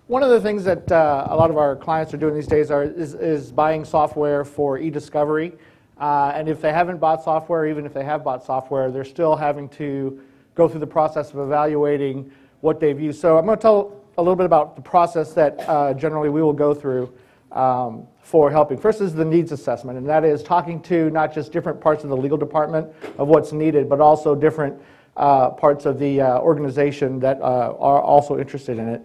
One of the things that a lot of our clients are doing these days is buying software for e-discovery. And if they haven't bought software, even if they have bought software, they're still having to go through the process of evaluating what they've used. So I'm going to tell a little bit about the process that generally we will go through for helping. First is the needs assessment, and that is talking to not just different parts of the legal department of what's needed, but also different parts of the organization that are also interested in it.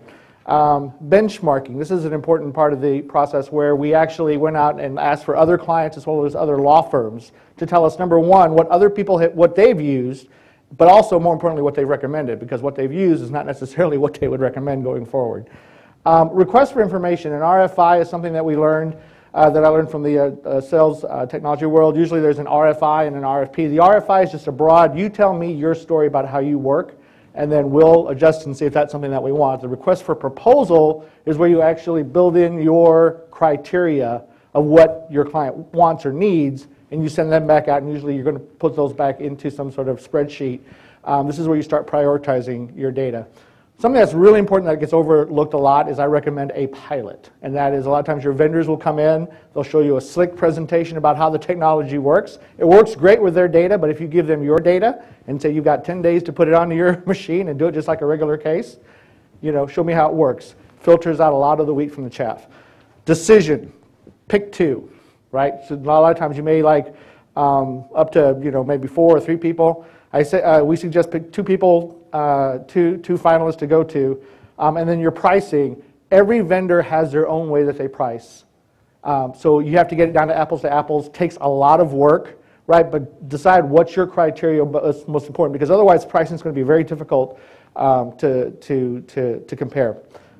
Benchmarking. This is an important part of the process where we actually went out and asked for other clients as well as other law firms to tell us, number one, what other people what they've used, but also more importantly what they've recommended, because what they've used is not necessarily what they would recommend going forward. Request for information. An RFI is something that we learned, that I learned from the sales technology world. Usually there's an RFI and an RFP. The RFI is just a broad, you tell me your story about how you work, and then we'll adjust and see if that's something that we want. The request for proposal is where you actually build in your criteria of what your client wants or needs, and you send them back out, and usually you're going to put those back into some sort of spreadsheet. This is where you start prioritizing your data. Something that's really important that gets overlooked a lot is I recommend a pilot. And that is a lot of times your vendors will come in, they'll show you a slick presentation about how the technology works. It works great with their data, but if you give them your data and say you've got 10 days to put it onto your machine and do it just like a regular case, you know, show me how it works. Filters out a lot of the wheat from the chaff. Decision, pick two, right? So a lot of times you may like up to, you know, maybe 4 or 3 people. I say we suggest pick 2 people, two finalists to go to, and then your pricing. Every vendor has their own way that they price, so you have to get it down to apples. Takes a lot of work, right? But decide what's your criteria is most important, because otherwise pricing is going to be very difficult to compare.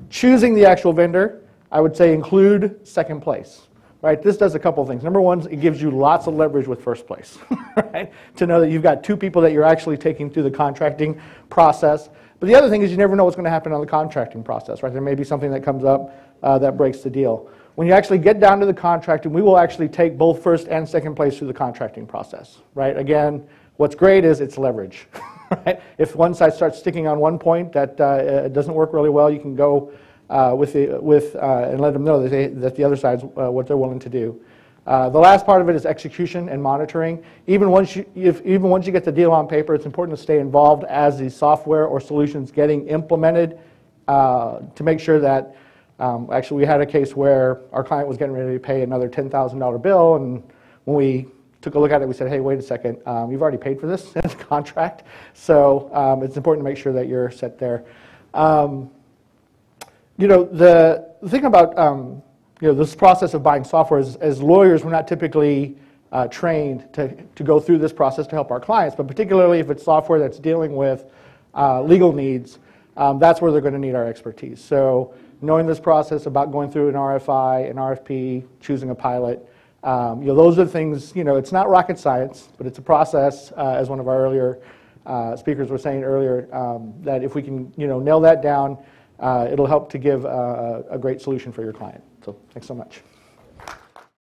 Choosing the actual vendor, I would say include second place. Right, this does a couple of things. Number one, it gives you lots of leverage with first place, right? To know that you've got 2 people that you're actually taking through the contracting process. But the other thing is you never know what's going to happen on the contracting process, right? There may be something that comes up that breaks the deal. When you actually get down to the contracting, we will actually take both first and second place through the contracting process, right? Again, what's great is it's leverage, right? If one side starts sticking on one point that it doesn't work really well, you can go and let them know that the other side's what they're willing to do. The last part of it is execution and monitoring. Even once you get the deal on paper, it's important to stay involved as the software or solutions getting implemented to make sure that. Actually, we had a case where our client was getting ready to pay another $10,000 bill, and when we took a look at it, we said, "Hey, wait a second, you've already paid for this in the contract." So it's important to make sure that you're set there. You know, the thing about you know, this process of buying software is, as lawyers, we're not typically trained to go through this process to help our clients, but particularly if it's software that's dealing with legal needs, that's where they're going to need our expertise. So knowing this process about going through an RFI, an RFP, choosing a pilot, you know, those are the things, you know, it's not rocket science, but it's a process, as one of our earlier speakers were saying earlier, that if we can, you know, nail that down, it'll help to give a great solution for your client. So thanks so much.